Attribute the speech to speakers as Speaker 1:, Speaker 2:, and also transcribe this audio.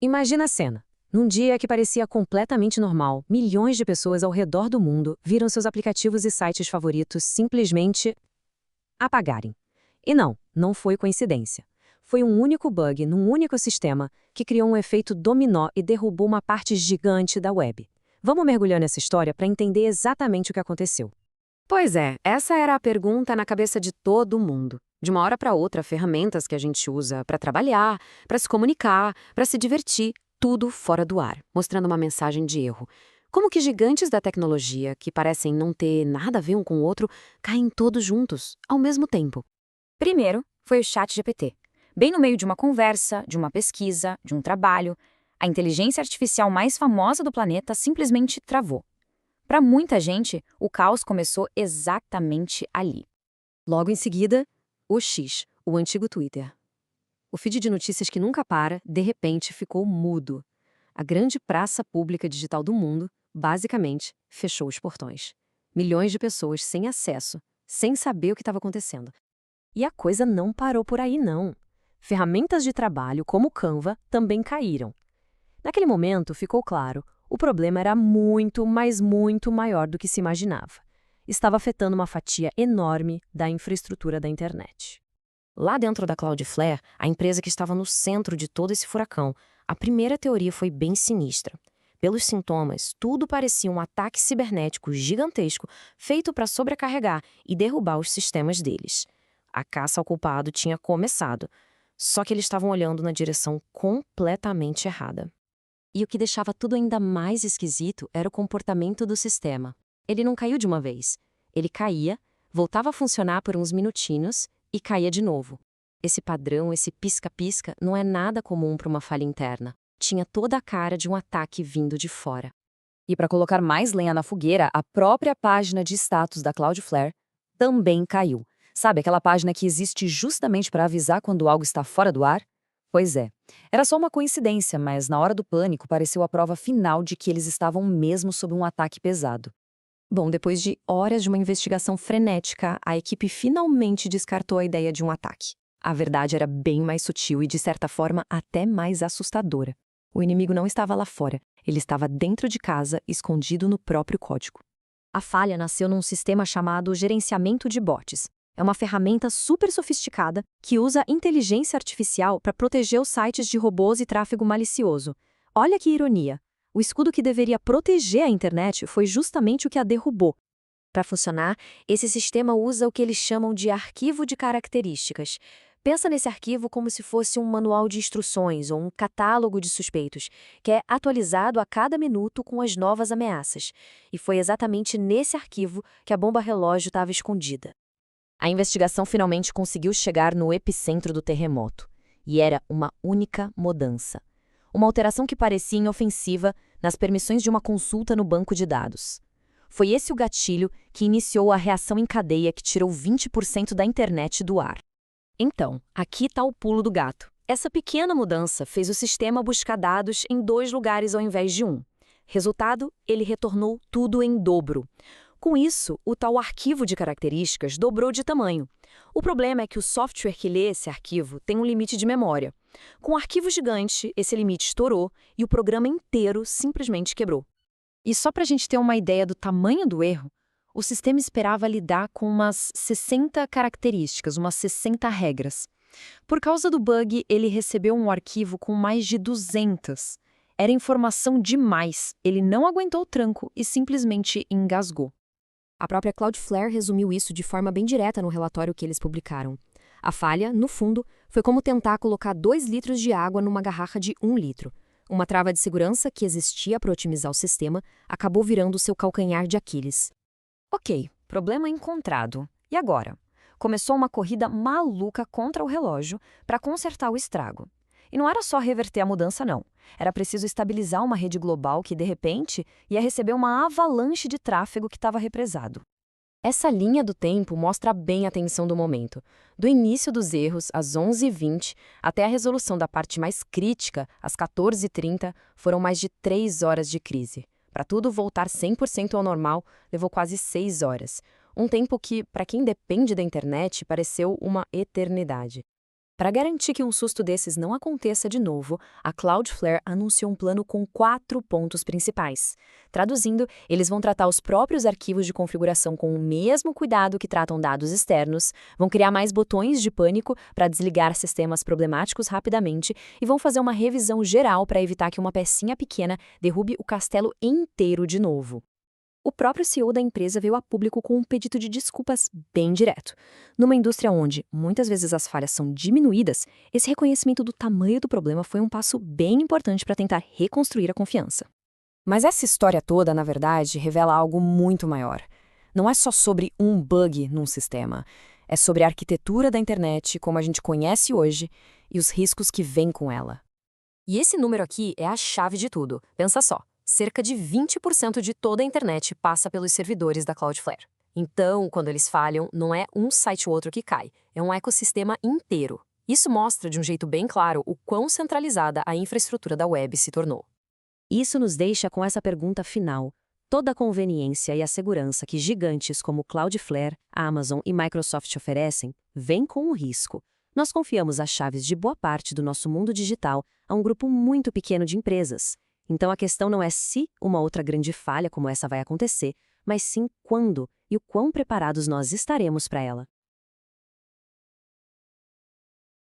Speaker 1: Imagina a cena. Num dia que parecia completamente normal, milhões de pessoas ao redor do mundo viram seus aplicativos e sites favoritos simplesmente apagarem. E não foi coincidência. Foi um único bug num único sistema que criou um efeito dominó e derrubou uma parte gigante da web. Vamos mergulhar nessa história para entender exatamente o que aconteceu.
Speaker 2: Pois é, essa era a pergunta na cabeça de todo mundo. De uma hora para outra, ferramentas que a gente usa para trabalhar, para se comunicar, para se divertir, tudo fora do ar, mostrando uma mensagem de erro. Como que gigantes da tecnologia, que parecem não ter nada a ver um com o outro, caem todos juntos, ao mesmo tempo.
Speaker 3: Primeiro, foi o ChatGPT. Bem no meio de uma conversa, de uma pesquisa, de um trabalho, a inteligência artificial mais famosa do planeta simplesmente travou. Para muita gente, o caos começou exatamente ali.
Speaker 2: Logo em seguida, o X, o antigo Twitter. O feed de notícias que nunca para, de repente, ficou mudo. A grande praça pública digital do mundo, basicamente, fechou os portões. Milhões de pessoas sem acesso, sem saber o que estava acontecendo.
Speaker 1: E a coisa não parou por aí, não. Ferramentas de trabalho, como o Canva, também caíram. Naquele momento, ficou claro, o problema era muito, mas muito maior do que se imaginava. Estava afetando uma fatia enorme da infraestrutura da internet.
Speaker 2: Lá dentro da Cloudflare, a empresa que estava no centro de todo esse furacão, a primeira teoria foi bem sinistra. Pelos sintomas, tudo parecia um ataque cibernético gigantesco feito para sobrecarregar e derrubar os sistemas deles. A caça ao culpado tinha começado, só que eles estavam olhando na direção completamente errada. E o que deixava tudo ainda mais esquisito era o comportamento do sistema. Ele não caiu de uma vez. Ele caía, voltava a funcionar por uns minutinhos e caía de novo. Esse padrão, esse pisca-pisca, não é nada comum para uma falha interna. Tinha toda a cara de um ataque vindo de fora. E para colocar mais lenha na fogueira, a própria página de status da Cloudflare também caiu. Sabe aquela página que existe justamente para avisar quando algo está fora do ar? Pois é. Era só uma coincidência, mas na hora do pânico pareceu a prova final de que eles estavam mesmo sob um ataque pesado. Bom, depois de horas de uma investigação frenética, a equipe finalmente descartou a ideia de um ataque. A verdade era bem mais sutil e, de certa forma, até mais assustadora. O inimigo não estava lá fora, ele estava dentro de casa, escondido no próprio código. A falha nasceu num sistema chamado gerenciamento de bots. É uma ferramenta super sofisticada que usa inteligência artificial para proteger os sites de robôs e tráfego malicioso. Olha que ironia! O escudo que deveria proteger a internet foi justamente o que a derrubou. Para funcionar, esse sistema usa o que eles chamam de arquivo de características. Pensa nesse arquivo como se fosse um manual de instruções ou um catálogo de suspeitos, que é atualizado a cada minuto com as novas ameaças. E foi exatamente nesse arquivo que a bomba relógio estava escondida. A investigação finalmente conseguiu chegar no epicentro do terremoto. E era uma única mudança. Uma alteração que parecia inofensiva nas permissões de uma consulta no banco de dados. Foi esse o gatilho que iniciou a reação em cadeia que tirou 20% da internet do ar. Então, aqui está o pulo do gato. Essa pequena mudança fez o sistema buscar dados em 2 lugares ao invés de 1. Resultado, ele retornou tudo em dobro. Com isso, o tal arquivo de características dobrou de tamanho. O problema é que o software que lê esse arquivo tem um limite de memória. Com um arquivo gigante, esse limite estourou e o programa inteiro simplesmente quebrou. E só para a gente ter uma ideia do tamanho do erro, o sistema esperava lidar com umas 60 características, umas 60 regras. Por causa do bug, ele recebeu um arquivo com mais de 200. Era informação demais, ele não aguentou o tranco e simplesmente engasgou. A própria Cloudflare resumiu isso de forma bem direta no relatório que eles publicaram. A falha, no fundo, foi como tentar colocar 2 litros de água numa garrafa de 1 litro. Uma trava de segurança que existia para otimizar o sistema acabou virando seu calcanhar de Aquiles. Ok, problema encontrado. E agora? Começou uma corrida maluca contra o relógio para consertar o estrago. E não era só reverter a mudança, não. Era preciso estabilizar uma rede global que, de repente, ia receber uma avalanche de tráfego que estava represado. Essa linha do tempo mostra bem a tensão do momento. Do início dos erros, às 11h20, até a resolução da parte mais crítica, às 14h30, foram mais de 3 horas de crise. Para tudo voltar 100% ao normal, levou quase 6 horas. Um tempo que, para quem depende da internet, pareceu uma eternidade.
Speaker 1: Para garantir que um susto desses não aconteça de novo, a Cloudflare anunciou um plano com 4 pontos principais. Traduzindo, eles vão tratar os próprios arquivos de configuração com o mesmo cuidado que tratam dados externos, vão criar mais botões de pânico para desligar sistemas problemáticos rapidamente e vão fazer uma revisão geral para evitar que uma pecinha pequena derrube o castelo inteiro de novo. O próprio CEO da empresa veio a público com um pedido de desculpas bem direto. Numa indústria onde, muitas vezes, as falhas são diminuídas, esse reconhecimento do tamanho do problema foi um passo bem importante para tentar reconstruir a confiança. Mas essa história toda, na verdade, revela algo muito maior. Não é só sobre um bug num sistema. É sobre a arquitetura da internet, como a gente conhece hoje, e os riscos que vêm com ela. E esse número aqui é a chave de tudo. Pensa só. Cerca de 20% de toda a internet passa pelos servidores da Cloudflare. Então, quando eles falham, não é um site ou outro que cai, é um ecossistema inteiro. Isso mostra de um jeito bem claro o quão centralizada a infraestrutura da web se tornou. Isso nos deixa com essa pergunta final. Toda a conveniência e a segurança que gigantes como Cloudflare, Amazon e Microsoft oferecem vem com um risco. Nós confiamos as chaves de boa parte do nosso mundo digital a um grupo muito pequeno de empresas. Então a questão não é se uma outra grande falha como essa vai acontecer, mas sim quando e o quão preparados nós estaremos para ela.